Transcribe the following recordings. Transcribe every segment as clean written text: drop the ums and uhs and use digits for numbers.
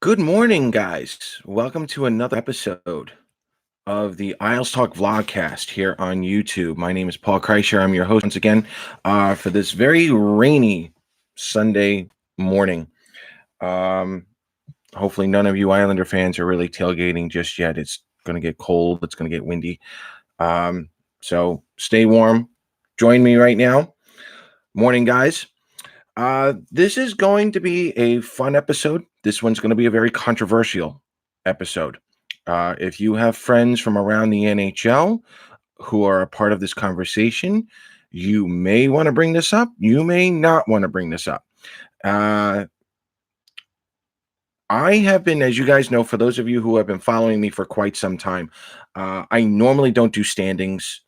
Good morning, guys. Welcome to another episode of the Isles Talk vlogcast here on YouTube. My name is Paul Kreischer. I'm your host once again for this very rainy Sunday morning. Um, Hopefully, none of you Islander fans are really tailgating just yet. It's going to get cold. It's going to get windy. So stay warm. Join me right now. Morning, guys. This is going to be a fun episode. This one's going to be a very controversial episode. If you have friends from around the NHL who are a part of this conversation, you may want to bring this up. You may not want to bring this up. I have been, as you guys know, for those of you who have been following me for quite some time, I normally don't do standings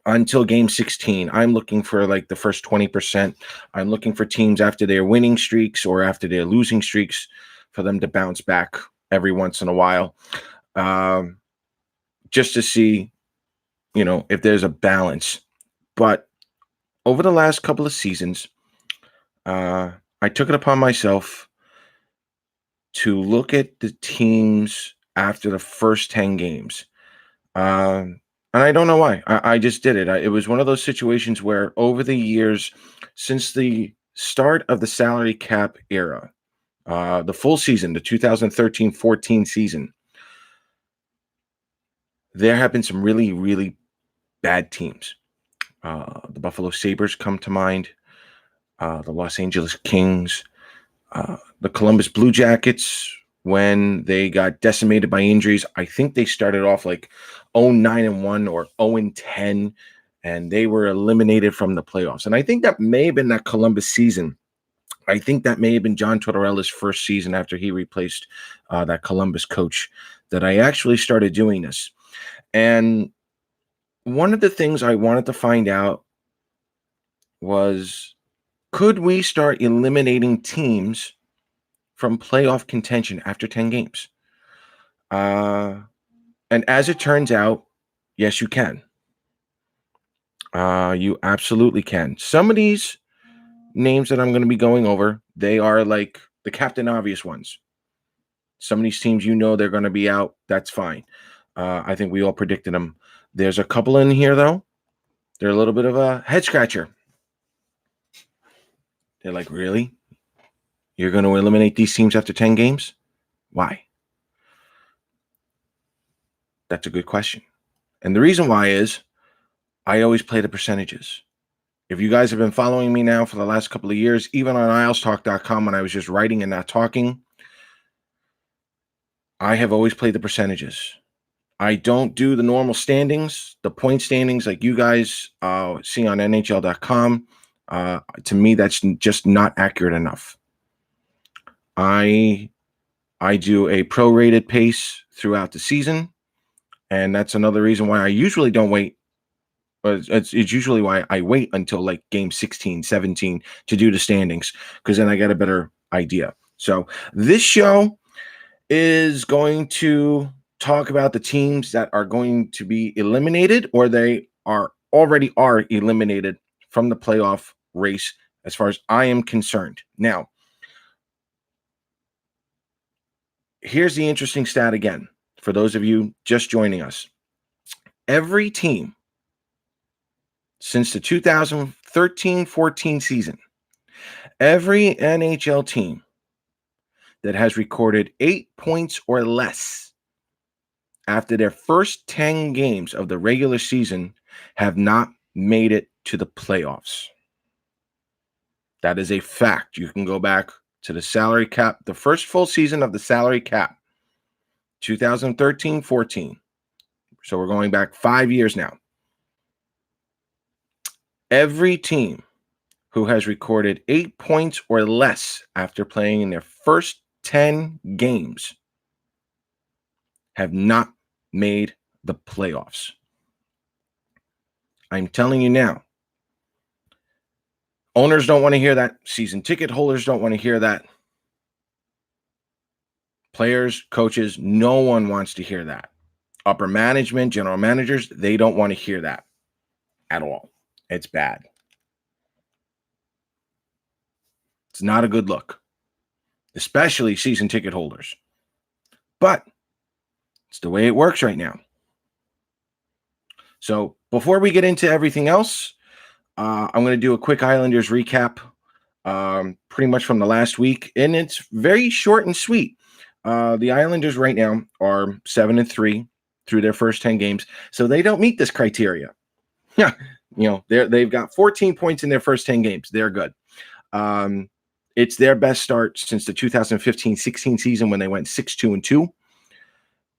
until game 16. I'm looking for like the first 20%. I'm looking for teams after their winning streaks or after their losing streaks for them to bounce back every once in a while, just to see, if there's a balance. But over the last couple of seasons, I took it upon myself to look at the teams after the first 10 games. And I don't know why. I just did it. It was one of those situations where over the years, since the start of the salary cap era, the full season, the 2013-14 season, there have been some really, really bad teams. The Buffalo Sabres come to mind, the Los Angeles Kings, the Columbus Blue Jackets, when they got decimated by injuries. I think they started off like 0-9-1 or 0-10, and they were eliminated from the playoffs. And I think that may have been that Columbus season. I think that may have been John Tortorella's first season after he replaced that Columbus coach that I actually started doing this. And one of the things I wanted to find out was, could we start eliminating teams from playoff contention after 10 games? And as it turns out, yes, you can. You absolutely can. Some of these names that I'm going to be going over, they are like the Captain Obvious ones. Some of these teams, they're going to be out. That's fine. I think we all predicted them. There's a couple in here, though. They're a little bit of a head scratcher. They're like, really? You're going to eliminate these teams after 10 games? Why? That's a good question. And the reason why is I always play the percentages. If you guys have been following me now for the last couple of years, even on IslesTalk.com, when I was just writing and not talking, I have always played the percentages. I don't do the normal standings, the point standings like you guys see on NHL.com. To me, that's just not accurate enough. I do a prorated pace throughout the season, and that's another reason why I usually don't wait. It's usually why I wait until like game 16, 17 to do the standings, because then I get a better idea. So this show is going to talk about the teams that are going to be eliminated, or they are already eliminated from the playoff race as far as I am concerned. Now, here's the interesting stat again for those of you just joining us. Every team since the 2013-14 season, every NHL team that has recorded 8 points or less after their first 10 games of the regular season have not made it to the playoffs. That is a fact. You can go back to the salary cap, the first full season of the salary cap, 2013-14. So we're going back 5 years now. Every team who has recorded 8 points or less after playing in their first 10 games have not made the playoffs. I'm telling you now, owners don't want to hear that. Season ticket holders don't want to hear that. Players, coaches, no one wants to hear that. Upper management, general managers, they don't want to hear that at all. It's bad. It's not a good look. especially season ticket holders. But it's the way it works right now. So before we get into everything else, I'm going to do a quick Islanders recap, pretty much from the last week, and it's very short and sweet. The Islanders right now are 7-3 through their first 10 games, so they don't meet this criteria. Yeah, they've got 14 points in their first 10 games. They're good. It's their best start since the 2015-16 season when they went 6-2-2.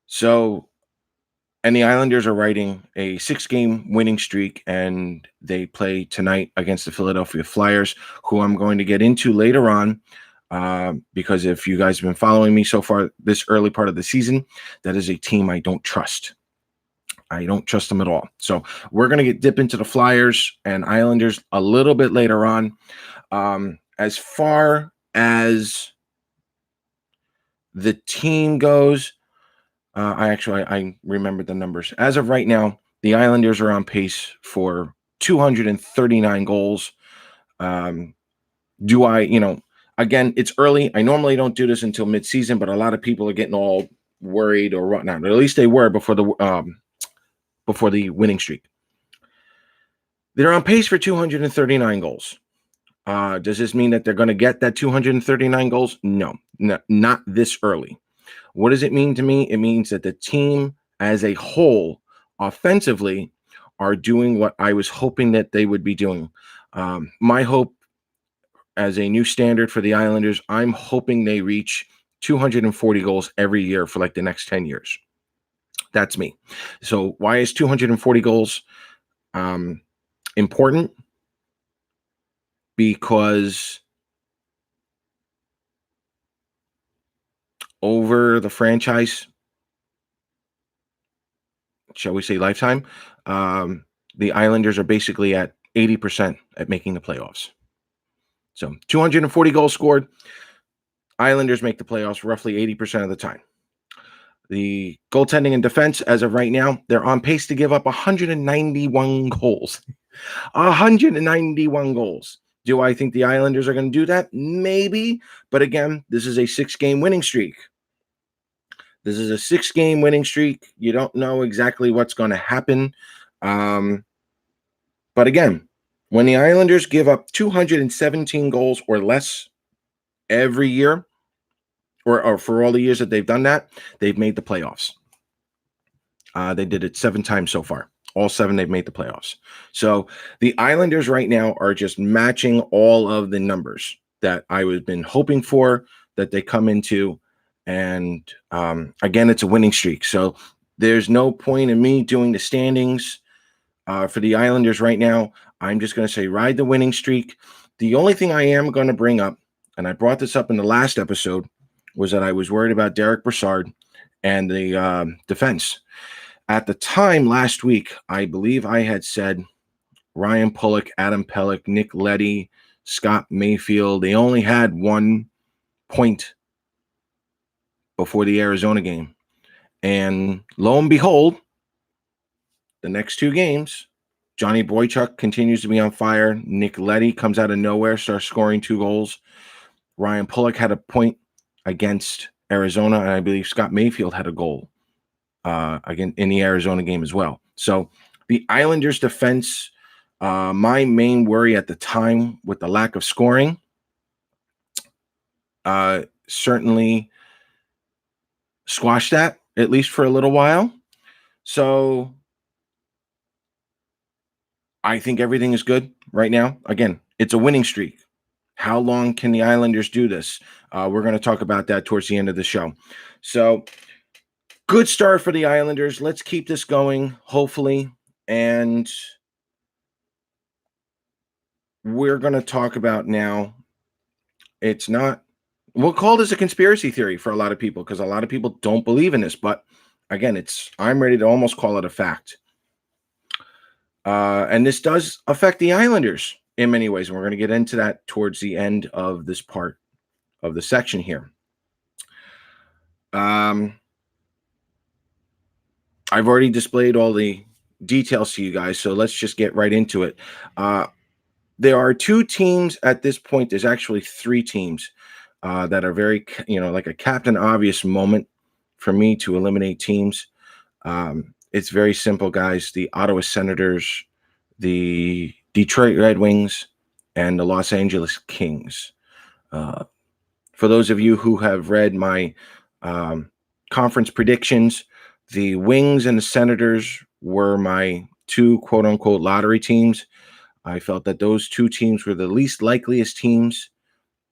So, and the Islanders are riding a 6-game winning streak, and they play tonight against the Philadelphia Flyers, who I'm going to get into later on. Because if you guys have been following me so far this early part of the season, that is a team I don't trust. I don't trust them at all. So we're going to dip into the Flyers and Islanders a little bit later on. As far as the team goes, I remembered the numbers. As of right now, the Islanders are on pace for 239 goals. Again, it's early. I normally don't do this until midseason, but a lot of people are getting all worried or whatnot. Or at least they were before the winning streak. They're on pace for 239 goals. Does this mean that they're going to get that 239 goals? No, not this early. What does it mean to me? It means that the team as a whole, offensively, are doing what I was hoping that they would be doing. My hope as a new standard for the Islanders, I'm hoping they reach 240 goals every year for like the next 10 years. That's me. So why is 240 goals important? Because over the franchise, shall we say lifetime, the Islanders are basically at 80% at making the playoffs. So 240 goals scored. Islanders make the playoffs roughly 80% of the time. The goaltending and defense, as of right now, they're on pace to give up 191 goals. 191 goals. Do I think the Islanders are going to do that? Maybe. But again, this is a 6-game winning streak. This is a 6-game winning streak. You don't know exactly what's going to happen. But again, when the Islanders give up 217 goals or less every year, or for all the years that they've done that, they've made the playoffs. They did it 7 times so far. All 7, they've made the playoffs. So the Islanders right now are just matching all of the numbers that I was been hoping for, that they come into. And again, it's a winning streak. So there's no point in me doing the standings for the Islanders right now. I'm just going to say ride the winning streak. The only thing I am going to bring up, and I brought this up in the last episode, was that I was worried about Derek Brassard and the defense. At the time last week, I believe I had said Ryan Pulock, Adam Pelech, Nick Leddy, Scott Mayfield, they only had 1 point before the Arizona game. And lo and behold, the next 2 games, Johnny Boychuk continues to be on fire. Nick Leddy comes out of nowhere, starts scoring 2 goals. Ryan Pulock had a point against Arizona, and I believe Scott Mayfield had a goal again in the Arizona game as well. So the Islanders defense, my main worry at the time with the lack of scoring, certainly squashed that, at least for a little while. So I think everything is good right now. Again, it's a winning streak. How long can the Islanders do this? We're going to talk about that towards the end of the show. So good start for the Islanders. Let's keep this going, hopefully. And we're going to talk about now. It's not, we'll call this a conspiracy theory for a lot of people because a lot of people don't believe in this. But again, I'm ready to almost call it a fact. And this does affect the Islanders in many ways. And we're going to get into that towards the end of this part of the section here. I've already displayed all the details to you guys, so let's just get right into it. There are 2 teams at this point. There's actually 3 teams that are very, like a Captain Obvious moment for me to eliminate teams. It's very simple, guys. The Ottawa Senators, the Detroit Red Wings, and the Los Angeles Kings. Uh, for those of you who have read my conference predictions, the Wings and the Senators were my two quote unquote lottery teams. I felt that those two teams were the least likeliest teams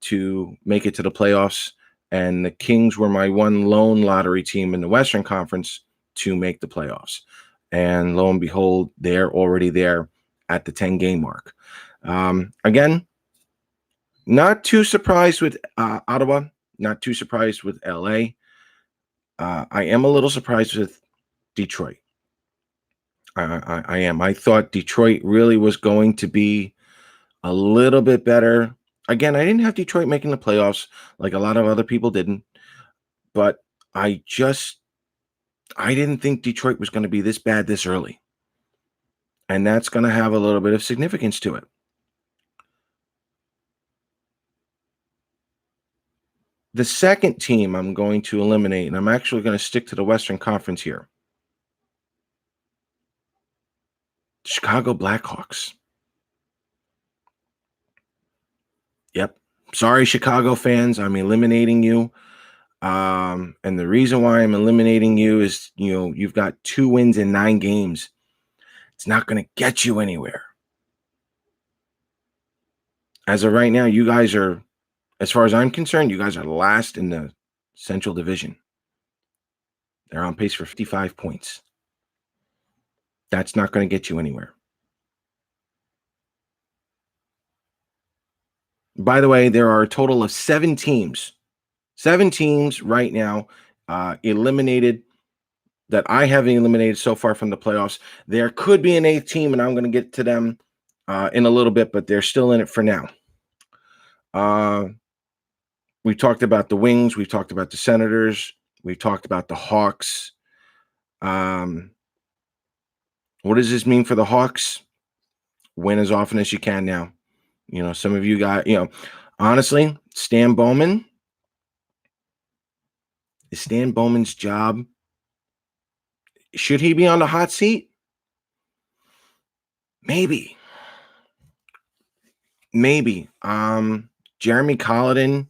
to make it to the playoffs, and the Kings were my one lone lottery team in the Western Conference to make the playoffs. And lo and behold, they're already there at the 10-game mark. Again, not too surprised with Ottawa, not too surprised with LA. I am a little surprised with Detroit. I am. I thought Detroit really was going to be a little bit better. Again, I didn't have Detroit making the playoffs like a lot of other people didn't, but I didn't think Detroit was going to be this bad this early. And that's going to have a little bit of significance to it. The second team I'm going to eliminate, and I'm actually going to stick to the Western Conference here. Chicago Blackhawks. Yep. Sorry, Chicago fans. I'm eliminating you. And the reason why I'm eliminating you is, you've got 2 wins in 9 games. It's not going to get you anywhere. As of right now, you guys are, as far as I'm concerned, you guys are last in the Central Division. They're on pace for 55 points. That's not going to get you anywhere. By the way, there are a total of 7 teams. 7 teams right now eliminated that I have eliminated so far from the playoffs. There could be an 8th team, and I'm going to get to them in a little bit, but they're still in it for now. We talked about the Wings. We've talked about the Senators. We've talked about the Hawks. What does this mean for the Hawks? Win as often as you can now. Some of you got, honestly, Stan Bowman. Is Stan Bowman's job? Should he be on the hot seat? Maybe. Jeremy Colliton,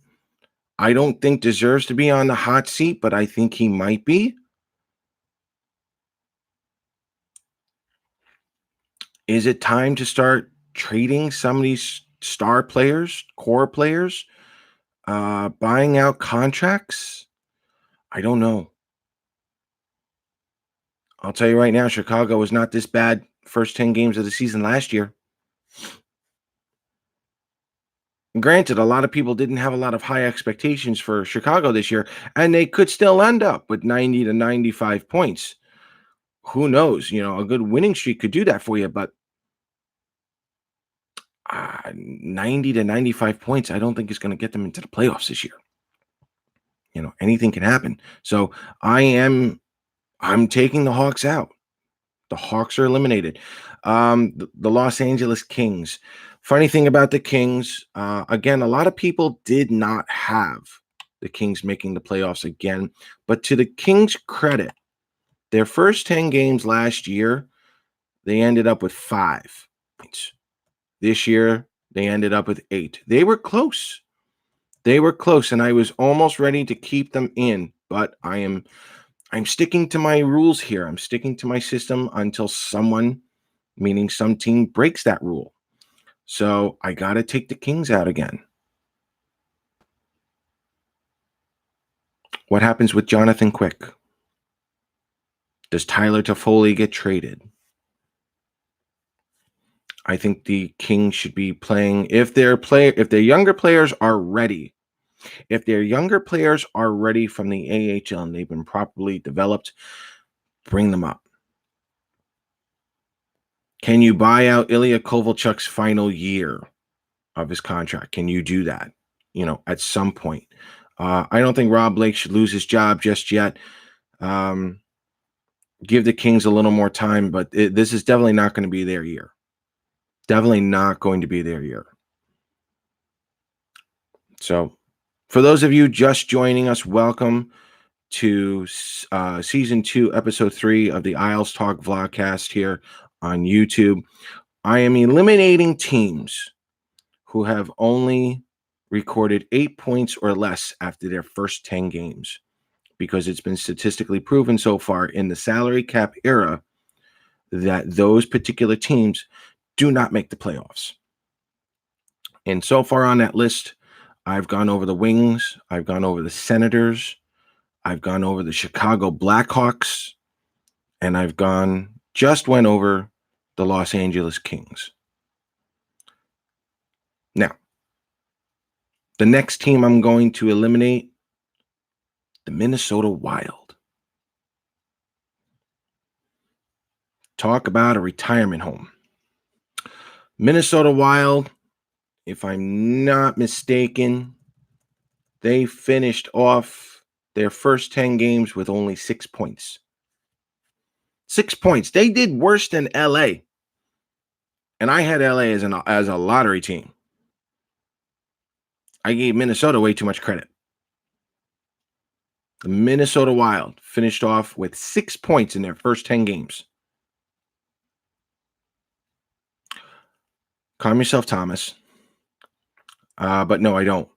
I don't think deserves to be on the hot seat, but I think he might be. Is it time to start trading some of these star players, core players, buying out contracts? I don't know. I'll tell you right now, Chicago was not this bad first 10 games of the season last year. Granted, a lot of people didn't have a lot of high expectations for Chicago this year, and they could still end up with 90 to 95 points. Who knows? A good winning streak could do that for you, but 90 to 95 points, I don't think is going to get them into the playoffs this year. Anything can happen. So I'm taking the Hawks out. The Hawks are eliminated. The Los Angeles Kings. Funny thing about the Kings, again, a lot of people did not have the Kings making the playoffs again. But to the Kings' credit, their first 10 games last year, they ended up with 5 points. This year, they ended up with 8. They were close. And I was almost ready to keep them in, but I'm sticking to my rules here. I'm sticking to my system until someone, meaning some team, breaks that rule. So I got to take the Kings out again. What happens with Jonathan Quick? Does Tyler Toffoli get traded? I think the Kings should be playing if their younger players are ready. If their younger players are ready from the AHL and they've been properly developed, bring them up. Can you buy out Ilya Kovalchuk's final year of his contract? Can you do that? At some point. I don't think Rob Blake should lose his job just yet. Give the Kings a little more time, but this is definitely not going to be their year. Definitely not going to be their year. So For those of you just joining us, welcome to season 2, episode 3 of the Isles Talk vlogcast here on YouTube. I am eliminating teams who have only recorded 8 points or less after their first 10 games, because it's been statistically proven so far in the salary cap era that those particular teams do not make the playoffs. And so far on that list, I've gone over the Wings, I've gone over the Senators, I've gone over the Chicago Blackhawks, and I've went over the Los Angeles Kings. Now, the next team I'm going to eliminate, the Minnesota Wild. Talk about a retirement home. Minnesota Wild, if I'm not mistaken, they finished off their first 10 games with only 6 points. 6 points. They did worse than LA. And I had LA as a lottery team. I gave Minnesota way too much credit. The Minnesota Wild finished off with 6 points in their first 10 games. Calm yourself, Thomas. But no, I don't.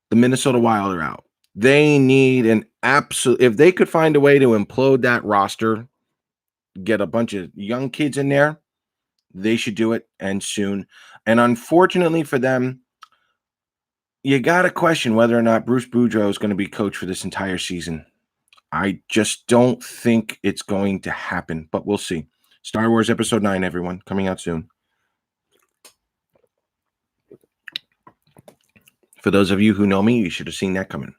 The Minnesota Wild are out. They need an absolute... If they could find a way to implode that roster, get a bunch of young kids in there, they should do it, and soon. And unfortunately for them, you got to question whether or not Bruce Boudreau is going to be coach for this entire season. I just don't think it's going to happen, but we'll see. Star Wars Episode 9, everyone, coming out soon. For those of you who know me, you should have seen that coming.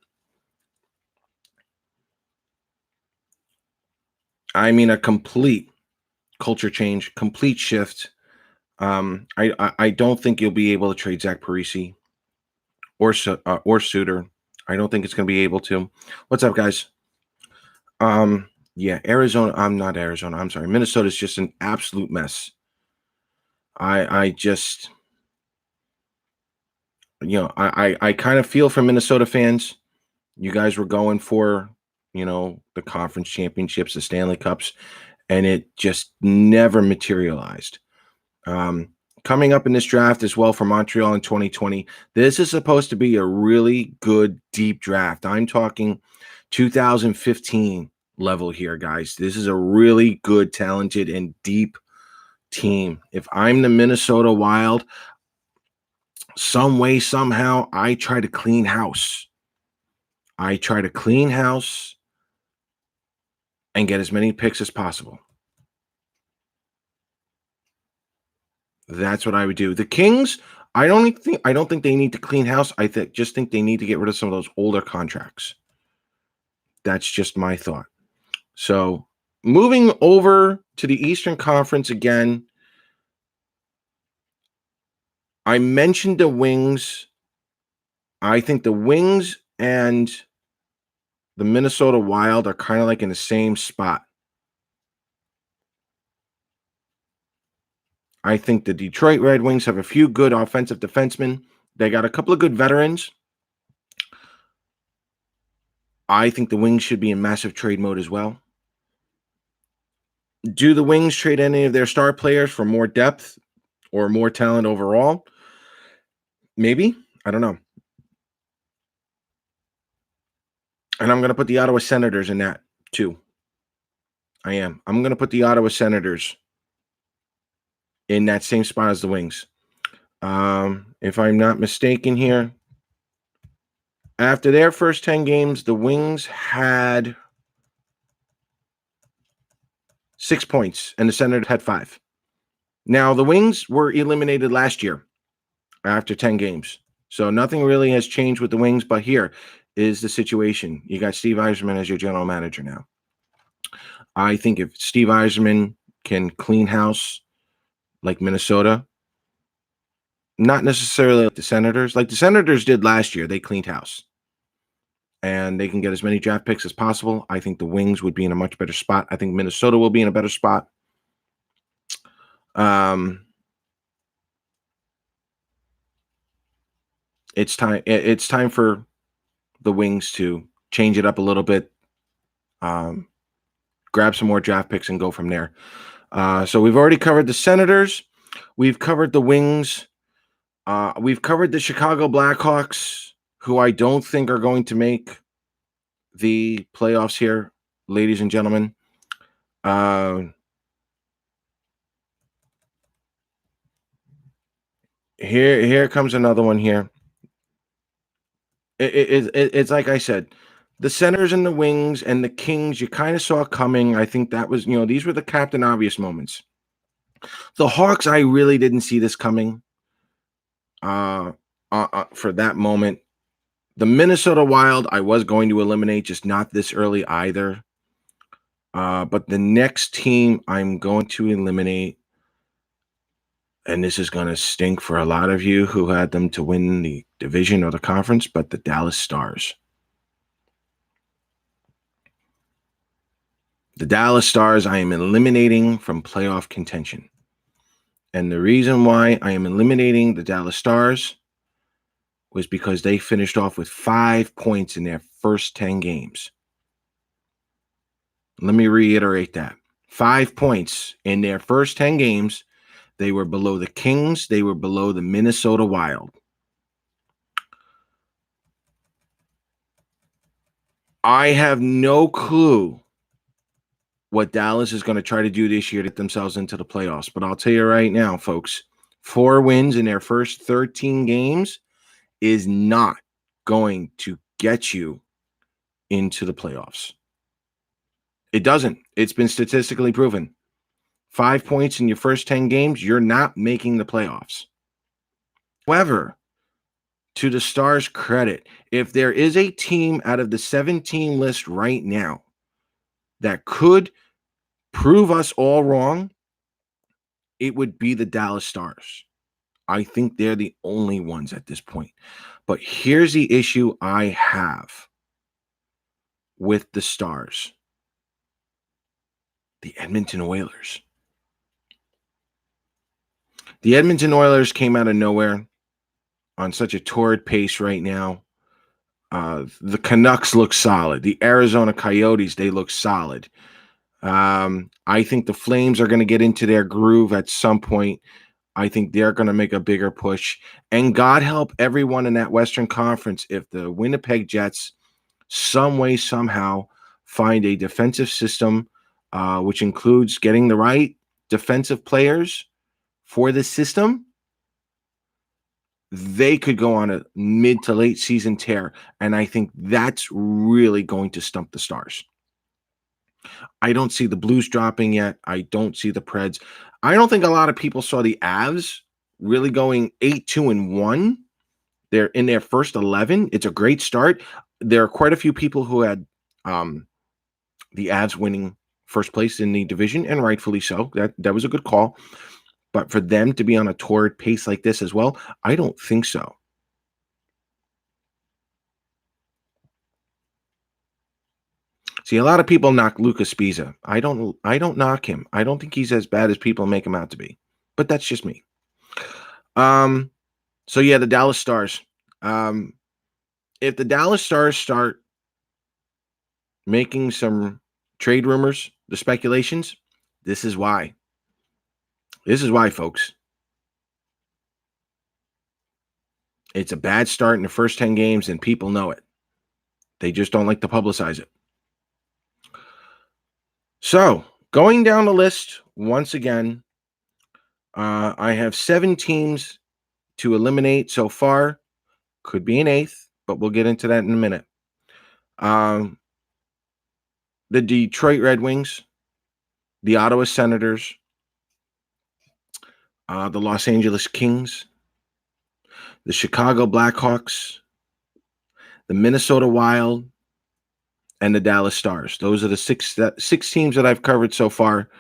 I mean, a complete culture change, complete shift. I don't think you'll be able to trade Zach Parise or Suter. I don't think it's going to be able to. What's up, guys? Yeah, Arizona. I'm not Arizona. I'm sorry. Minnesota's just an absolute mess. I just, I kind of feel for Minnesota fans. You guys were going for, the conference championships, the Stanley Cups, and it just never materialized. Coming up in this draft as well for Montreal in 2020, this is supposed to be a really good, deep draft. I'm talking 2015 level here, guys. This is a really good, talented, and deep team. If I'm the Minnesota Wild, some way, somehow, I try to clean house. I try to clean house and get as many picks as possible. That's what I would do. The Kings, I don't think they need to clean house. I just think they need to get rid of some of those older contracts. That's just my thought. So, moving over to the Eastern Conference again, I mentioned the Wings. I think the Wings and the Minnesota Wild are kind of like in the same spot. I think the Detroit Red Wings have a few good offensive defensemen. They got a couple of good veterans. I think the Wings should be in massive trade mode as well. Do the Wings trade any of their star players for more depth or more talent overall? Maybe. I don't know. And I'm going to put the Ottawa Senators in that too. I am. I'm going to put the Ottawa Senators in that same spot as the Wings. If I'm not mistaken here, after their first 10 games, the Wings had 6 points and the Senators had 5. Now, the Wings were eliminated last year after 10 games. So nothing really has changed with the Wings, but here is the situation. You got Steve Yzerman as your general manager now. I think if Steve Yzerman can clean house like Minnesota, not necessarily like the Senators did last year, they cleaned house. And they can get as many draft picks as possible. I think the Wings would be in a much better spot. I think Minnesota will be in a better spot. It's time. It's time for the Wings to change it up a little bit. Um, Grab some more draft picks and go from there. So we've already covered the Senators. We've covered the Wings. We've covered the Chicago Blackhawks, who I don't think are going to make the playoffs here, ladies and gentlemen. Here comes another one here. It's like I said, the Senators and the Wings and the Kings, you kind of saw coming. I think that was, these were the Captain Obvious moments. The Hawks, I really didn't see this coming for that moment. The Minnesota Wild, I was going to eliminate, just not this early either. But the next team I'm going to eliminate, and this is going to stink for a lot of you who had them to win the division or the conference, but the Dallas Stars. The Dallas Stars, I am eliminating from playoff contention. And the reason why I am eliminating the Dallas Stars was because they finished off with 5 points in their first 10 games. Let me reiterate that. 5 points in their first 10 games. They were below the Kings. They were below the Minnesota Wild. I have no clue what Dallas is going to try to do this year to get themselves into the playoffs. But I'll tell you right now, folks, 4 wins in their first 13 games is not going to get you into the playoffs. It doesn't. It's been statistically proven. 5 points in your first 10 games, you're not making the playoffs. However, to the Stars' credit, if there is a team out of the 17 list right now that could prove us all wrong, it would be the Dallas Stars. I think they're the only ones at this point. But here's the issue I have with the Stars. The Edmonton Oilers. The Edmonton Oilers came out of nowhere on such a torrid pace right now. The Canucks look solid. The Arizona Coyotes, they look solid. I think the Flames are going to get into their groove at some point. I think they're going to make a bigger push. And God help everyone in that Western Conference if the Winnipeg Jets, some way, somehow, find a defensive system, which includes getting the right defensive players for the system. They could go on a mid to late season tear. And I think that's really going to stump the Stars. I don't see the Blues dropping yet. I don't see the Preds. I don't think a lot of people saw the Avs really going 8-2-1. They're in their first 11. It's a great start. There are quite a few people who had the Avs winning first place in the division, and rightfully so. That was a good call. But for them to be on a torrid pace like this as well, I don't think so. See, a lot of people knock Lucas Spiza. I don't knock him. I don't think he's as bad as people make him out to be. But that's just me. So yeah, the Dallas Stars. If the Dallas Stars start making some trade rumors, the speculations, this is why. This is why, folks. It's a bad start in the first 10 games, and people know it. They just don't like to publicize it. So, going down the list once again, I have 7 teams to eliminate so far. Could be an 8th, but we'll get into that in a minute. The Detroit Red Wings, the Ottawa Senators, the Los Angeles Kings, the Chicago Blackhawks, the Minnesota Wild, and the Dallas Stars. Those are the six teams that I've covered so far.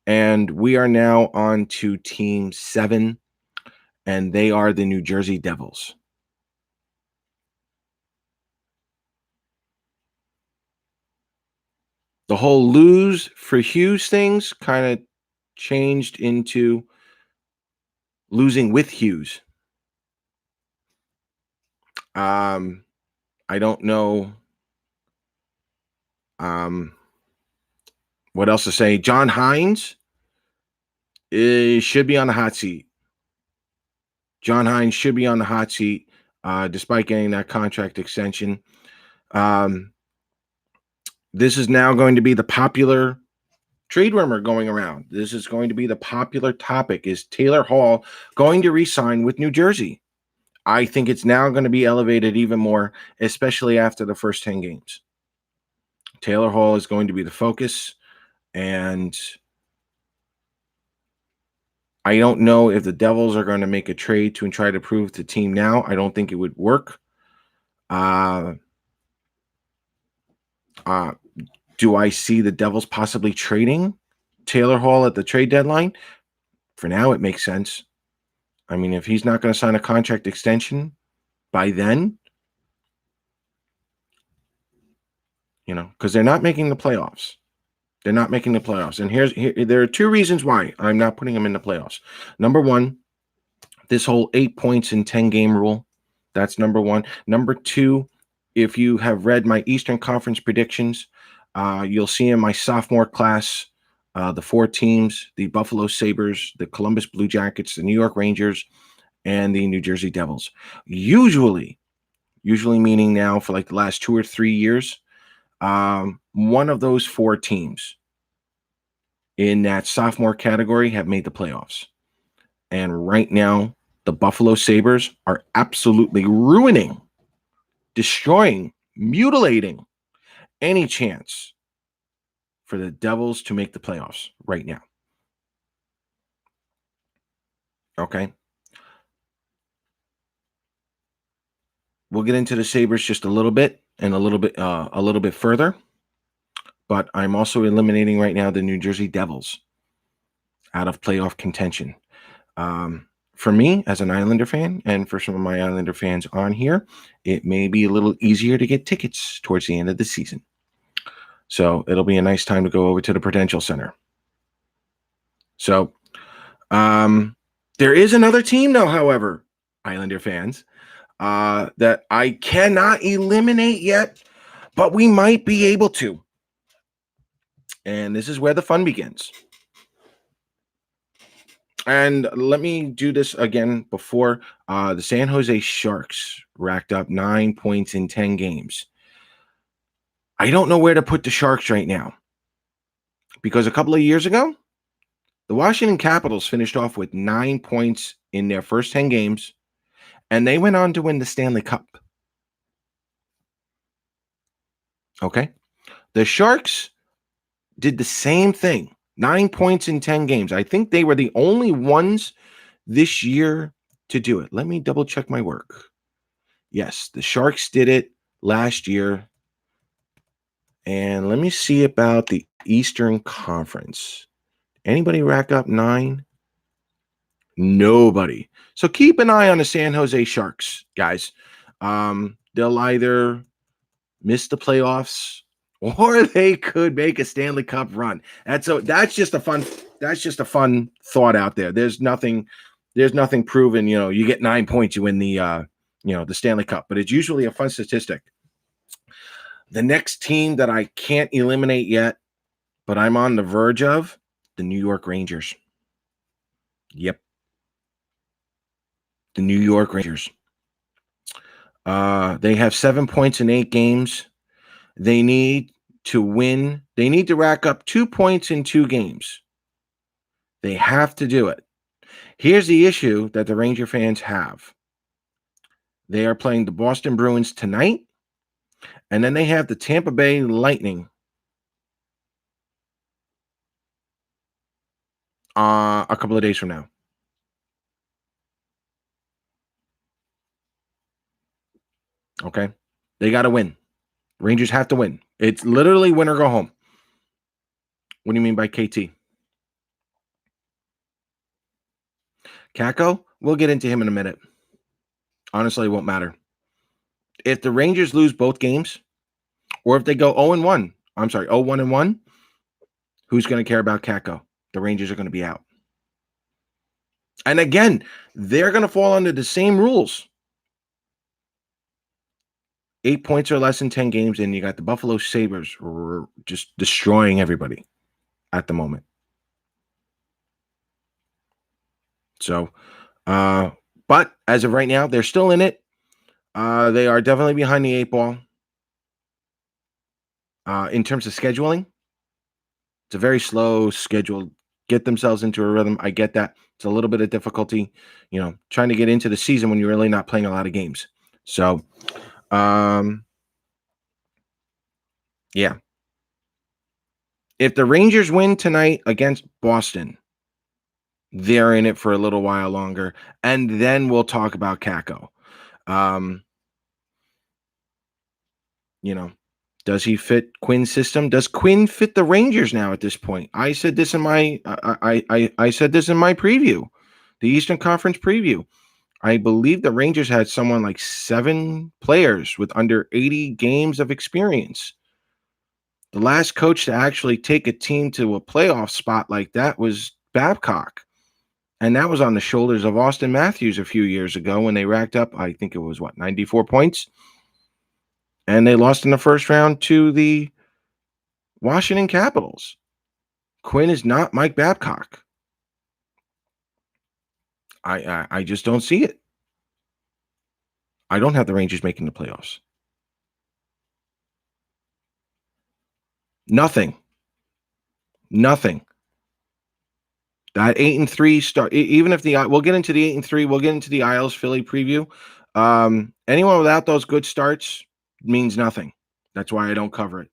And we are now on to Team 7, and they are the New Jersey Devils. The whole lose for Hughes things kind of changed into losing with Hughes. I don't know um, what else to say. John Hines should be on the hot seat. John Hines should be on the hot seat, despite getting that contract extension. Um, this is now going to be the popular trade rumor going around. This is going to be the popular topic. Is Taylor Hall going to re-sign with New Jersey? I think it's now going to be elevated even more, especially after the first 10 games. Taylor Hall is going to be the focus, and I don't know if the Devils are going to make a trade to try to prove to the team now. I don't think it would work. Do I see the Devils possibly trading Taylor Hall at the trade deadline? For now, it makes sense. I mean, if he's not going to sign a contract extension by then, because they're not making the playoffs. They're not making the playoffs. And there are two reasons why I'm not putting them in the playoffs. Number one, this whole 8 points in 10 game rule. That's number one. Number two, if you have read my Eastern Conference predictions, you'll see in my sophomore class the 4 teams: the Buffalo Sabres, the Columbus Blue Jackets, the New York Rangers, and the New Jersey Devils. Usually meaning now for like the last 2 or 3 years, one of those 4 teams in that sophomore category have made the playoffs. And right now, the Buffalo Sabres are absolutely ruining, destroying, mutilating any chance for the Devils to make the playoffs right now. Okay. We'll get into the Sabres just a little bit and a little bit further. But I'm also eliminating right now the New Jersey Devils out of playoff contention. For me, as an Islander fan, and for some of my Islander fans on here, it may be a little easier to get tickets towards the end of the season. So it'll be a nice time to go over to the Prudential Center. So there is another team, though, however, Islander fans, that I cannot eliminate yet, but we might be able to. And this is where the fun begins. And let me do this again before the San Jose Sharks racked up 9 points in 10 games. I don't know where to put the Sharks right now, because a couple of years ago, the Washington Capitals finished off with 9 points in their first 10 games, and they went on to win the Stanley Cup. Okay? The Sharks did the same thing. 9 points in 10 games. I think they were the only ones this year to do it. Let me double check my work. Yes, the Sharks did it last year. And let me see about the Eastern Conference. Anybody rack up 9? Nobody. So keep an eye on the San Jose Sharks, guys. They'll either miss the playoffs, or they could make a Stanley Cup run. That's just a fun thought out there. There's nothing proven. You get 9 points, you win the the Stanley Cup, but it's usually a fun statistic. The next team that I can't eliminate yet, but I'm on the verge of, the New York Rangers. Yep, the New York Rangers. They have 7 points in 8 games. They need to win. They need to rack up 2 points in 2 games. They have to do it. Here's the issue that the Ranger fans have. They are playing the Boston Bruins tonight, and then they have the Tampa Bay Lightning a couple of days from now. Okay? They got to win. Rangers have to win. It's literally win or go home. What do you mean by KT? Kako? We'll get into him in a minute. Honestly, it won't matter. If the Rangers lose both games, or if they go 0-1, 0-1-1, who's going to care about Kako? The Rangers are going to be out. And again, they're going to fall under the same rules. 8 points or less in 10 games, and you got the Buffalo Sabres just destroying everybody at the moment. So, but as of right now, they're still in it. They are definitely behind the 8 ball. In terms of scheduling, it's a very slow schedule. Get themselves into a rhythm. I get that. It's a little bit of difficulty, trying to get into the season when you're really not playing a lot of games. So, yeah. If the Rangers win tonight against Boston, they're in it for a little while longer, and then we'll talk about Kako. Does he fit Quinn's system? Does Quinn fit the Rangers now at this point? I said this in my I said this in my preview, the Eastern Conference preview. I believe the Rangers had someone like 7 players with under 80 games of experience. The last coach to actually take a team to a playoff spot like that was Babcock. And that was on the shoulders of Austin Matthews a few years ago when they racked up, I think it was 94 points. And they lost in the first round to the Washington Capitals. Quinn is not Mike Babcock. I just don't see it. I don't have the Rangers making the playoffs. Nothing. That 8-3 start, even if we'll get into the 8-3, we'll get into the Isles Philly preview. Anyone without those good starts means nothing. That's why I don't cover it.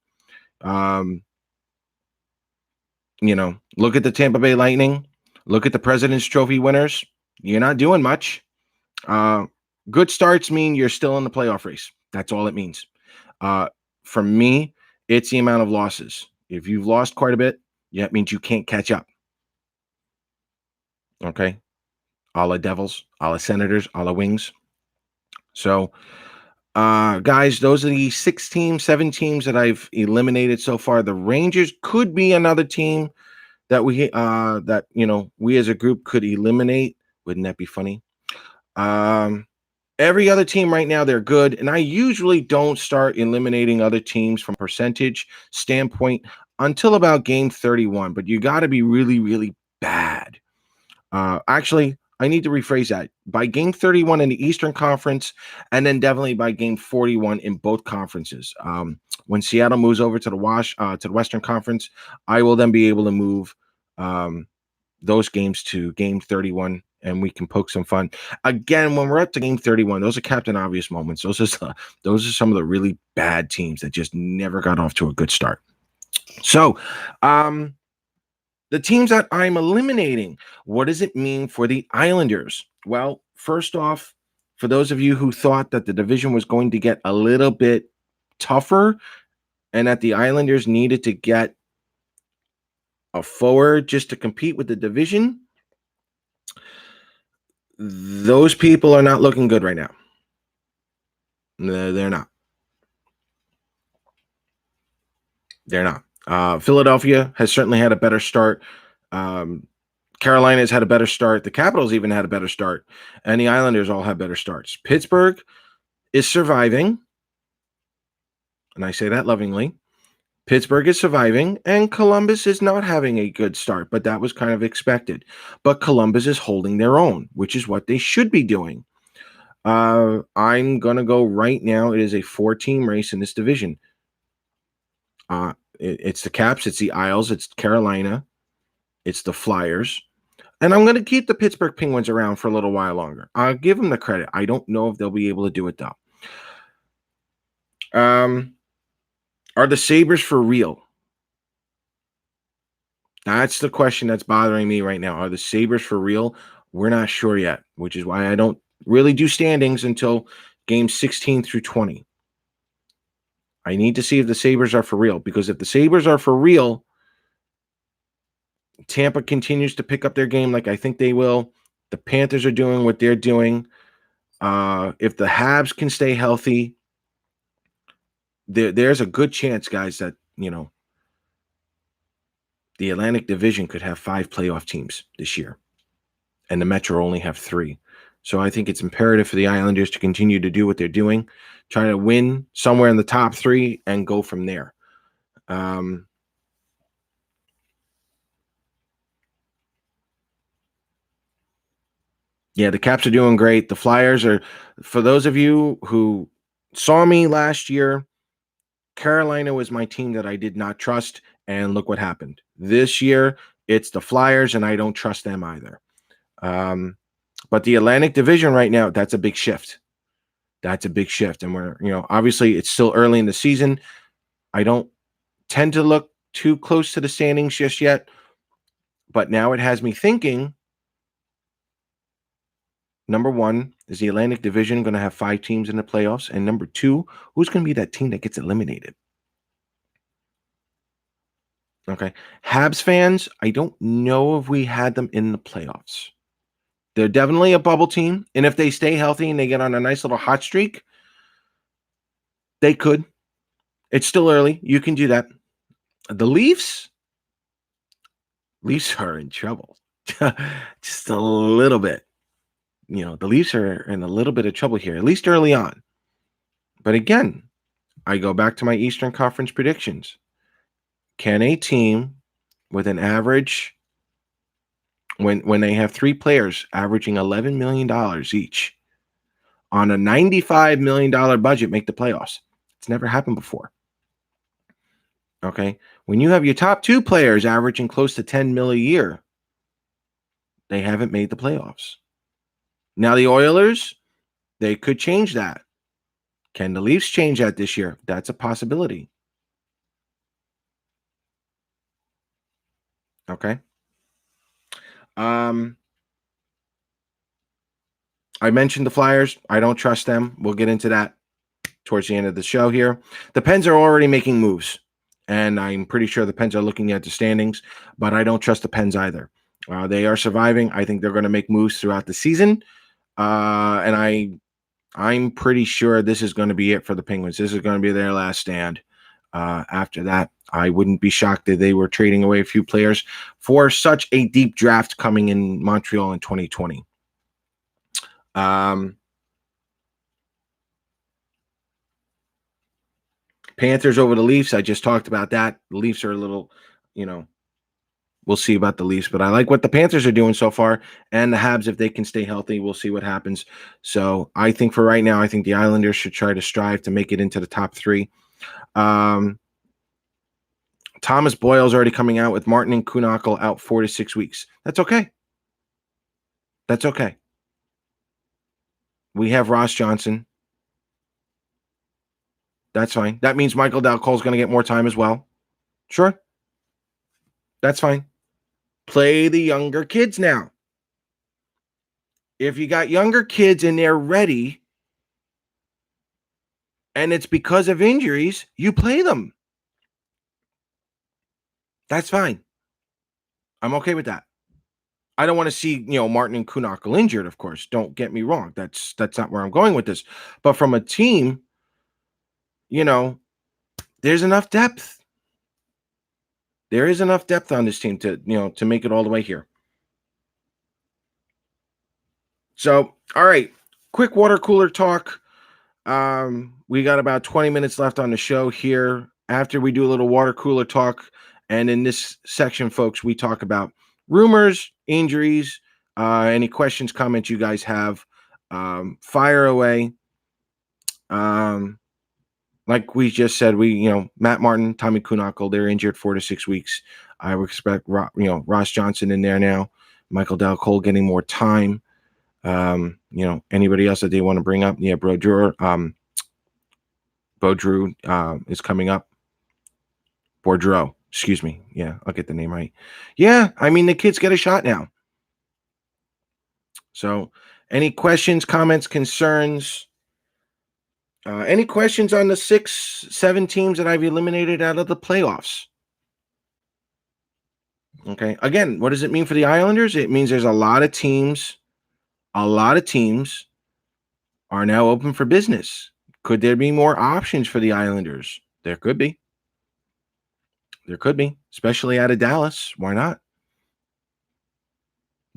Look at the Tampa Bay Lightning. Look at the President's Trophy winners. You're not doing much. Good starts mean you're still in the playoff race. That's all it means. For me, it's the amount of losses. If you've lost quite a bit, that means you can't catch up. Okay? A la Devils, a la Senators, a la Wings. So, guys, those are the 7 teams that I've eliminated so far. The Rangers could be another team that we as a group could eliminate. Wouldn't that be funny? Every other team right now, they're good. And I usually don't start eliminating other teams from percentage standpoint until about game 31. But you got to be really, really bad. Actually, I need to rephrase that. By game 31 in the Eastern Conference, and then definitely by game 41 in both conferences. When Seattle moves over to the Western Conference, I will then be able to move those games to game 31, and we can poke some fun. Again, when we're up to game 31, those are Captain Obvious moments. Those are some of the really bad teams that just never got off to a good start. So, the teams that I'm eliminating, what does it mean for the Islanders? Well, first off, for those of you who thought that the division was going to get a little bit tougher and that the Islanders needed to get a forward just to compete with the division, those people are not looking good right now. They're not. They're not. Philadelphia has certainly had a better start. Carolina has had a better start. The Capitals even had a better start. And the Islanders all have better starts. Pittsburgh is surviving. And I say that lovingly. Pittsburgh is surviving, and Columbus is not having a good start, but that was kind of expected. But Columbus is holding their own, which is what they should be doing. I'm going to go right now. It is a 4-team race in this division. It's the Caps, it's the Isles, it's Carolina, it's the Flyers. And I'm going to keep the Pittsburgh Penguins around for a little while longer. I'll give them the credit. I don't know if they'll be able to do it, though. Are the Sabres for real? That's the question that's bothering me right now. Are the Sabres for real? We're not sure yet, which is why I don't really do standings until games 16 through 20. I need to see if the Sabres are for real, because if the Sabres are for real, Tampa continues to pick up their game like I think they will. The Panthers are doing what they're doing. If the Habs can stay healthy, there's a good chance, guys, that, the Atlantic Division could have 5 playoff teams this year, and the Metro only have 3. So I think it's imperative for the Islanders to continue to do what they're doing, try to win somewhere in the top 3 and go from there. Yeah, the Caps are doing great. The Flyers are, for those of you who saw me last year, Carolina was my team that I did not trust, and look what happened. This year, it's the Flyers, and I don't trust them either. But the Atlantic Division right now, that's a big shift. That's a big shift. And we're, obviously it's still early in the season. I don't tend to look too close to the standings just yet, but now it has me thinking, number one, is the Atlantic Division going to have 5 teams in the playoffs? And number 2, who's going to be that team that gets eliminated? Okay. Habs fans, I don't know if we had them in the playoffs. They're definitely a bubble team. And if they stay healthy and they get on a nice little hot streak, they could. It's still early. You can do that. The Leafs are in trouble. Just a little bit. The Leafs are in a little bit of trouble here, at least early on. But again, I go back to my Eastern Conference predictions. Can a team with an average, when they have 3 players averaging $11 million each on a $95 million budget, make the playoffs? It's never happened before. Okay. When you have your top 2 players averaging close to $10 million a year, they haven't made the playoffs. Now the Oilers, they could change that. Can the Leafs change that this year? That's a possibility. Okay. I mentioned the Flyers. I don't trust them. We'll get into that towards the end of the show here. The Pens are already making moves, and I'm pretty sure the Pens are looking at the standings, but I don't trust the Pens either. They are surviving. I think they're going to make moves throughout the season, and I'm pretty sure this is going to be it for the Penguins. This is going to be their last stand. After that, I wouldn't be shocked that they were trading away a few players for such a deep draft coming in Montreal in 2020. Panthers over the Leafs. I just talked about that. The Leafs are a little, we'll see about the Leafs, but I like what the Panthers are doing so far. And the Habs, if they can stay healthy, we'll see what happens. So I think for right now, I think the Islanders should try to strive to make it into the top 3. Thomas Boyle's already coming out with Martin and Kuhnhackl out 4 to 6 weeks. That's okay. That's okay. We have Ross Johnson. That's fine. That means Michael Dal Cole's going to get more time as well. Sure. That's fine. Play the younger kids now. If you got younger kids and they're ready, and it's because of injuries, you play them. That's fine. I'm okay with that. I don't want to see, Martin and Kuhnhackl injured, of course. Don't get me wrong. That's not where I'm going with this. But from a team, there's enough depth. There is enough depth on this team to make it all the way here. So, all right, quick water cooler talk. We got about 20 minutes left on the show here. After we do a little water cooler talk, and in this section, folks, we talk about rumors, injuries, any questions, comments you guys have, fire away. Like we just said, Matt Martin, Tommy Kuhnhackl, they're injured 4 to 6 weeks. I would expect, Ross Johnson in there now, Michael Dal Cole getting more time. Anybody else that they want to bring up? Yeah, Beaudreau is coming up. Boudreau, excuse me. Yeah, I'll get the name right. Yeah, I mean, the kids get a shot now. So, any questions, comments, concerns? Any questions on the 6, 7 teams that I've eliminated out of the playoffs? Okay. Again, what does it mean for the Islanders? It means there's a lot of teams are now open for business. Could there be more options for the Islanders? There could be. There could be, especially out of Dallas. Why not?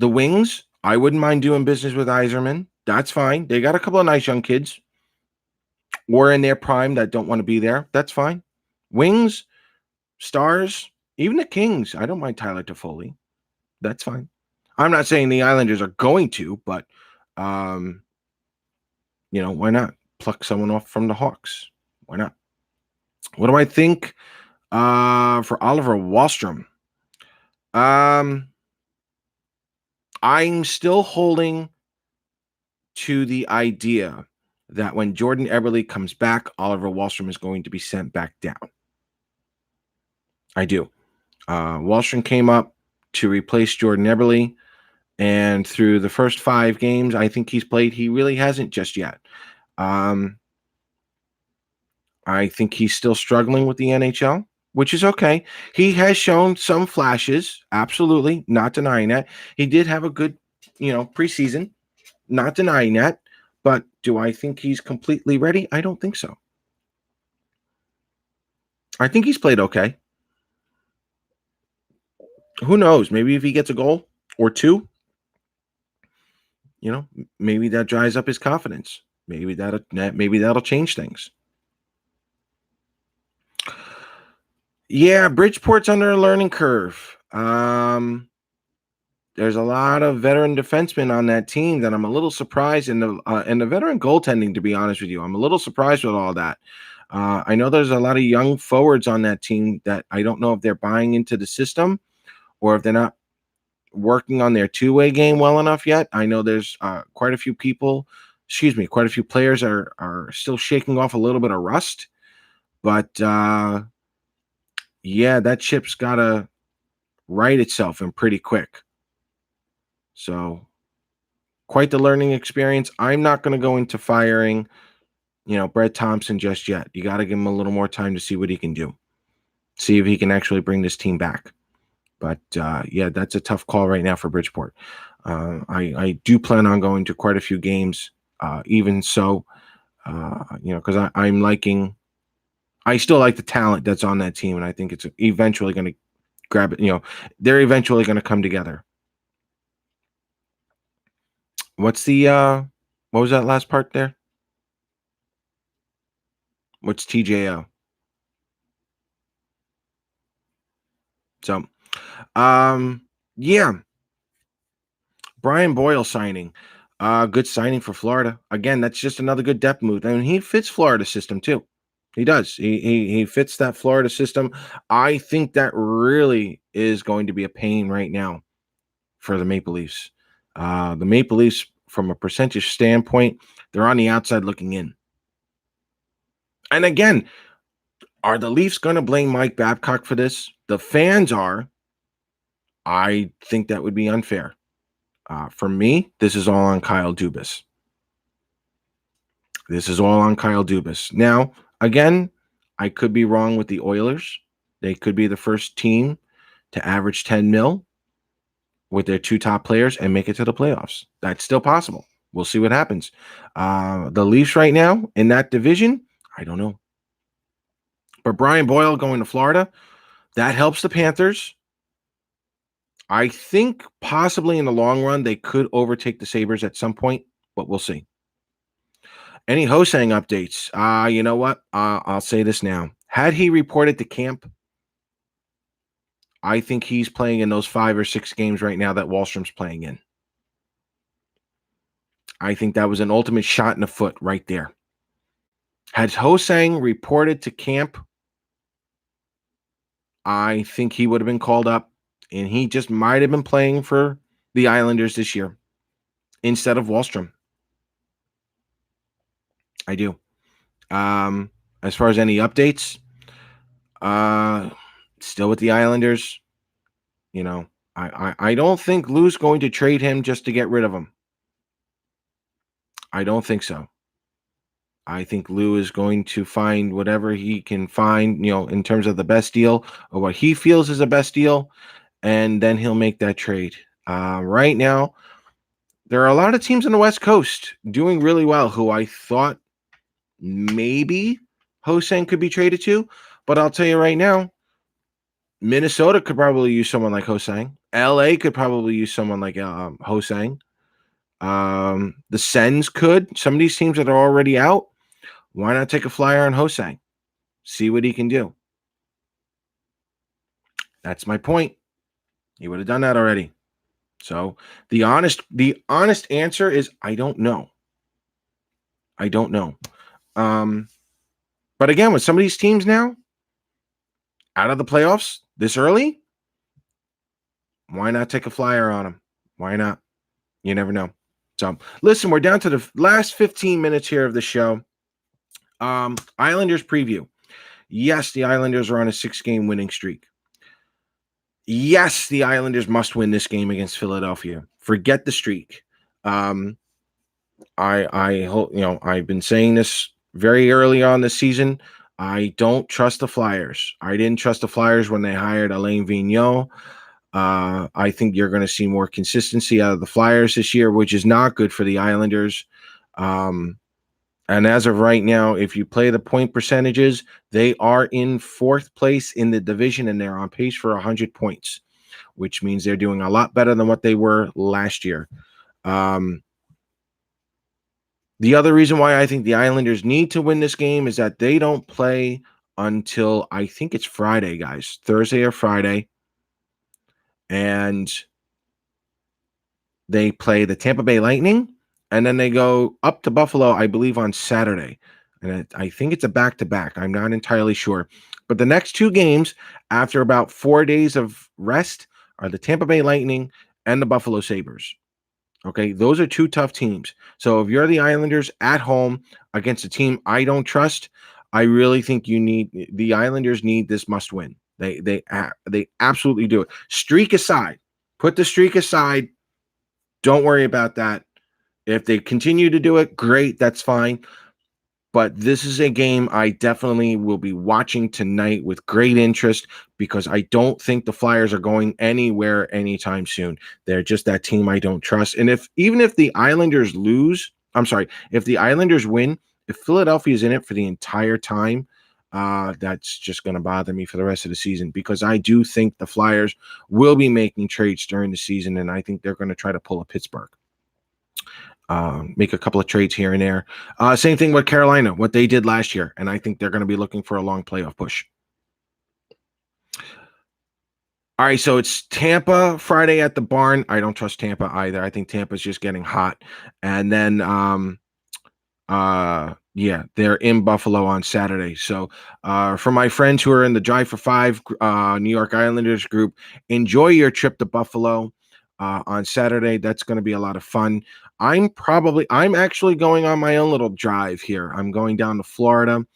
The Wings, I wouldn't mind doing business with Yzerman. That's fine. They got a couple of nice young kids or in their prime that don't want to be there. That's fine. Wings, Stars, even the Kings. I don't mind Tyler Toffoli. That's fine. I'm not saying the Islanders are going to, but um, why not pluck someone off from the Hawks? Why not? What do I think for Oliver Wahlstrom? Um, I'm still holding to the idea that when Jordan Eberle comes back, Oliver Wahlstrom is going to be sent back down. I do. Wahlstrom came up to replace Jordan Eberle, and through the first 5 games I think he's played, he really hasn't just yet. I think he's still struggling with the NHL, which is okay. He has shown some flashes, absolutely, not denying that. He did have a good, preseason, not denying that. But do I think he's completely ready? I don't think so. I think he's played okay. Who knows? Maybe if he gets a goal or two, maybe that dries up his confidence. Maybe that'll change things. Yeah, Bridgeport's under a learning curve. There's a lot of veteran defensemen on that team that I'm a little surprised in the veteran goaltending. To be honest with you, I'm a little surprised with all that. I know there's a lot of young forwards on that team that I don't know if they're buying into the system or if they're not working on their two-way game well enough yet. I know there's quite a few players are still shaking off a little bit of rust, but yeah, that ship's got to right itself and pretty quick. So quite the learning experience. I'm not going to go into firing, Brett Thompson just yet. You got to give him a little more time to see what he can do. See if he can actually bring this team back. But yeah, that's a tough call right now for Bridgeport. I do plan on going to quite a few games, even so, because I'm liking. I still like the talent that's on that team, and I think it's eventually going to grab it. They're eventually going to come together. What's the what was that last part there? What's TJO? So, yeah, Brian Boyle signing. Good signing for Florida. Again, that's just another good depth move. I mean, he fits Florida system too. He does. He fits that Florida system. I think that really is going to be a pain right now for the Maple Leafs. The Maple Leafs, from a percentage standpoint, they're on the outside looking in. And again, are the Leafs going to blame Mike Babcock for this? The fans are. I think that would be unfair. For me, this is all on Kyle Dubas. Now, again, I could be wrong with the Oilers. They could be the first team to average 10 mil with their 2 top players and make it to the playoffs. That's still possible. We'll see what happens. The Leafs right now in that division, I don't know. But Brian Boyle going to Florida, that helps the Panthers. I think possibly in the long run, they could overtake the Sabres at some point, but we'll see. Any Hosang updates? You know what? I'll say this now. Had he reported to camp, I think he's playing in those 5 or 6 games right now that Wahlstrom's playing in. I think that was an ultimate shot in the foot right there. Had Hosang reported to camp, I think he would have been called up, and he just might have been playing for the Islanders this year instead of Wahlstrom. I do. As far as any updates, still with the Islanders. I don't think Lou's going to trade him just to get rid of him. I don't think so. I think Lou is going to find whatever he can find, in terms of the best deal or what he feels is the best deal, and then he'll make that trade. Right now, there are a lot of teams on the West Coast doing really well who I thought maybe Hosang could be traded to, but I'll tell you right now, Minnesota could probably use someone like Hosang. LA could probably use someone like Hosang. The Sens could. Some of these teams that are already out, why not take a flyer on Hosang? See what he can do. That's my point. He would have done that already. So the honest answer is I don't know. I don't know. But again, with some of these teams now out of the playoffs this early, why not take a flyer on them? Why not? You never know. So listen, we're down to the last 15 minutes here of the show. Islanders preview. Yes, the Islanders are on a 6-game winning streak. Yes, the Islanders must win this game against Philadelphia. Forget the streak. I hope, I've been saying this very early on this season. I don't trust the Flyers. I didn't trust the Flyers when they hired Alain Vigneault. I think you're going to see more consistency out of the Flyers this year, which is not good for the Islanders. And as of right now, if you play the point percentages, they are in 4th place in the division, and they're on pace for 100 points, which means they're doing a lot better than what they were last year. The other reason why I think the Islanders need to win this game is that they don't play until I think it's Friday, guys. Thursday or Friday. And they play the Tampa Bay Lightning, and then they go up to Buffalo, I believe, on Saturday. And I think it's a back-to-back. I'm not entirely sure. But the next 2 games, after about 4 days of rest, are the Tampa Bay Lightning and the Buffalo Sabres. Okay, those are 2 tough teams. So if you're the Islanders at home against a team I don't trust, I really think the Islanders need this must win. They absolutely do it. Streak aside, put the streak aside. Don't worry about that. If they continue to do it, great, that's fine. But this is a game I definitely will be watching tonight with great interest because I don't think the Flyers are going anywhere anytime soon. They're just that team I don't trust. And even if the Islanders if the Islanders win, if Philadelphia is in it for the entire time, that's just going to bother me for the rest of the season because I do think the Flyers will be making trades during the season, and I think they're going to try to pull a Pittsburgh. Make a couple of trades here and there. Same thing with Carolina, what they did last year, and I think they're going to be looking for a long playoff push. All right, so it's Tampa Friday at the barn. I don't trust Tampa either. I think Tampa's just getting hot. And then they're in Buffalo on Saturday. So for my friends who are in the Drive for Five New York Islanders group, enjoy your trip to Buffalo on Saturday. That's going to be a lot of fun. I'm actually going on my own little drive here. I'm going down to Florida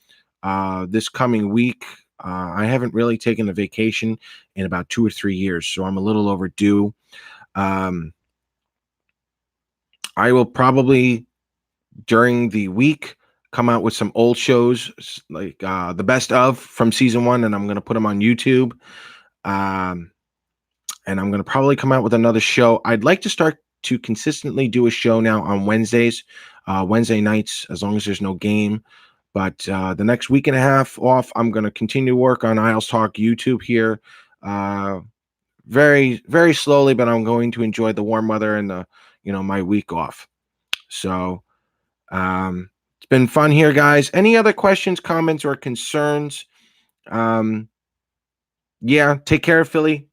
this coming week. I haven't really taken a vacation in about 2 or 3 years, so I'm a little overdue. I will probably during the week come out with some old shows like the best of from season 1, and I'm going to put them on YouTube. And I'm going to probably come out with another show. I'd like to start to consistently do a show now on Wednesdays, Wednesday nights, as long as there's no game. But the next week and a half off, I'm going to continue to work on Isles Talk YouTube here very, very slowly, but I'm going to enjoy the warm weather and my week off. So it's been fun here, guys. Any other questions, comments, or concerns? Take care of Philly.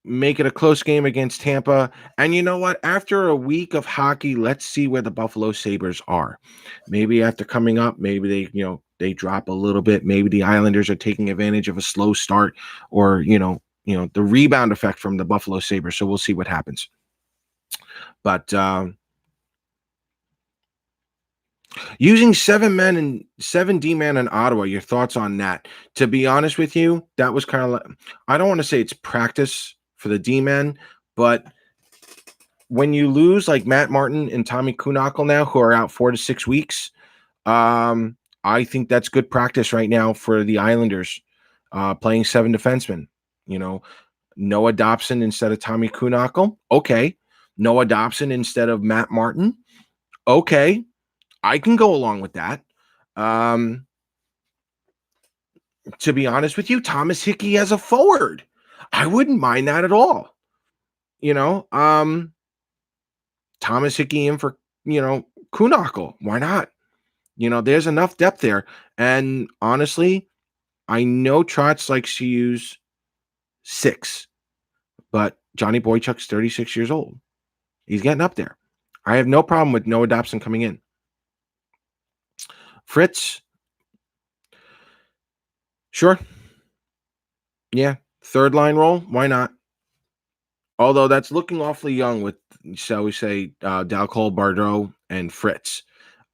Make it a close game against Tampa. And you know what? After a week of hockey, let's see where the Buffalo Sabres are. Maybe after coming up, maybe they drop a little bit. Maybe the Islanders are taking advantage of a slow start or, the rebound effect from the Buffalo Sabres. So we'll see what happens. But using 7 men and 7 D-man in Ottawa, your thoughts on that? To be honest with you, that was kind of like, I don't want to say it's practice for the D-men, but when you lose like Matt Martin and Tommy Kuhnhackl now, who are out 4 to 6 weeks, I think that's good practice right now for the Islanders, playing 7 defensemen. Noah Dobson instead of Tommy Kuhnhackl. Okay. Noah Dobson instead of Matt Martin. Okay. I can go along with that. To be honest with you, Thomas Hickey as a forward, I wouldn't mind that at all. Thomas Hickey in for, Kuhnhackl. Why not? There's enough depth there. And honestly, I know Trotz likes to use 6, but Johnny Boychuk's 36 years old. He's getting up there. I have no problem with Noah Dobson coming in. Fritz, sure. Yeah, third line role. Why not? Although that's looking awfully young with, shall we say, Dal Cole, Bardot, and Fritz.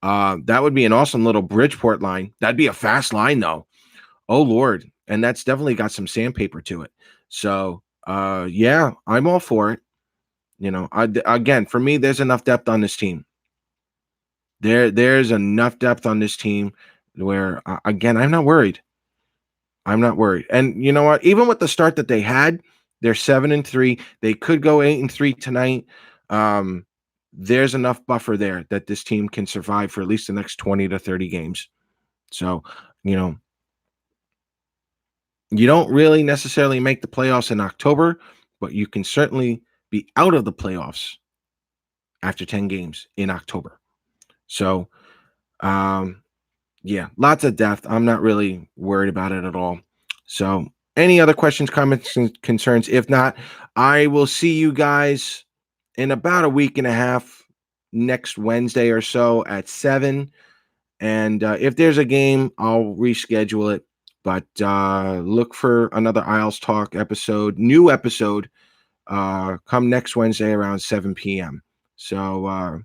That would be an awesome little Bridgeport line. That'd be a fast line, though. Oh, Lord. And that's definitely got some sandpaper to it. So, yeah, I'm all for it. Again, for me, there's enough depth on this team. There's enough depth on this team where, again, I'm not worried. I'm not worried. And you know what? Even with the start that they had, they're 7-3. They could go 8-3 tonight. There's enough buffer there that this team can survive for at least the next 20 to 30 games. So, you don't really necessarily make the playoffs in October, but you can certainly be out of the playoffs after 10 games in October. So, yeah, lots of depth. I'm not really worried about it at all. So, any other questions, comments, and concerns? If not, I will see you guys in about a week and a half, next Wednesday or so at 7. And if there's a game, I'll reschedule it. But look for another Isles Talk new episode, come next Wednesday around 7 p.m. So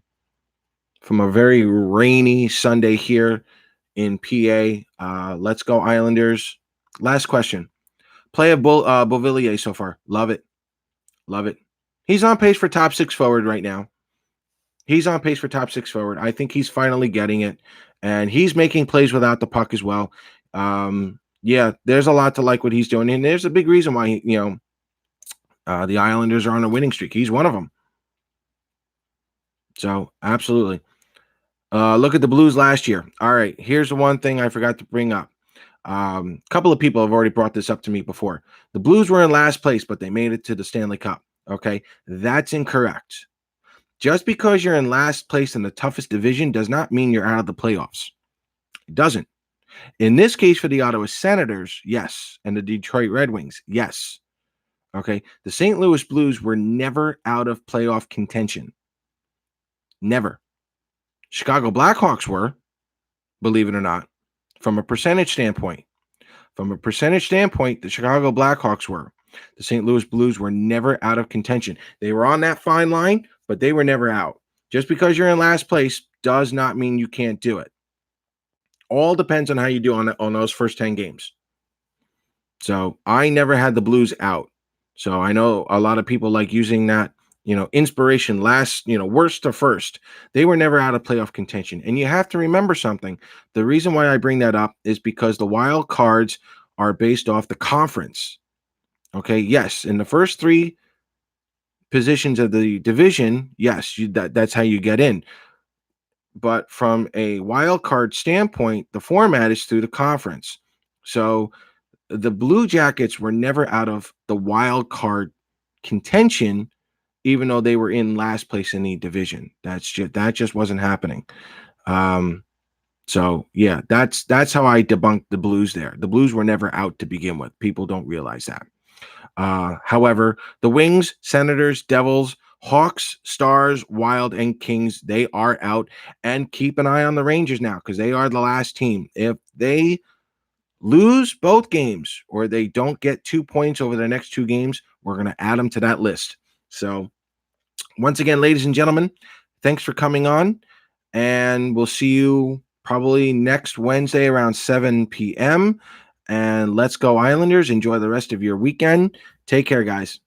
from a very rainy Sunday here in PA, let's go Islanders. Last question. Play of Beauvillier so far. Love it. Love it. He's on pace for top 6 forward right now. He's on pace for top 6 forward. I think he's finally getting it. And he's making plays without the puck as well. Yeah, there's a lot to like what he's doing. And there's a big reason why, the Islanders are on a winning streak. He's one of them. So, absolutely. Look at the Blues last year. All right, here's the one thing I forgot to bring up. A couple of people have already brought this up to me before. The Blues were in last place, but they made it to the Stanley Cup. Okay, that's incorrect. Just because you're in last place in the toughest division does not mean you're out of the playoffs. It doesn't. In this case, for the Ottawa Senators, yes. And the Detroit Red Wings, yes. Okay. The St. Louis Blues were never out of playoff contention. Never. Chicago Blackhawks were, believe it or not, from a percentage standpoint. From a percentage standpoint, the Chicago Blackhawks were. The St. Louis Blues were never out of contention. They were on that fine line, but they were never out. Just because you're in last place does not mean you can't do it. All depends on how you do on those first 10 games. So I never had the Blues out. So I know a lot of people like using that, inspiration last, worst to first. They were never out of playoff contention. And you have to remember something. The reason why I bring that up is because the wild cards are based off the conference. Okay, yes, in the first 3 positions of the division, yes, that's how you get in. But from a wild card standpoint, the format is through the conference. So the Blue Jackets were never out of the wild card contention, even though they were in last place in the division. That just wasn't happening. So yeah, that's how I debunked the Blues there. The Blues were never out to begin with. People don't realize that. However, the Wings, Senators, Devils, Hawks, Stars, Wild, and Kings, they are out. And keep an eye on the Rangers now because they are the last team. If they lose both games or they don't get 2 points over the next 2 games, we're going to add them to that list. So once again, ladies and gentlemen, thanks for coming on. And we'll see you probably next Wednesday around 7 p.m. And let's go Islanders. Enjoy the rest of your weekend. Take care, guys.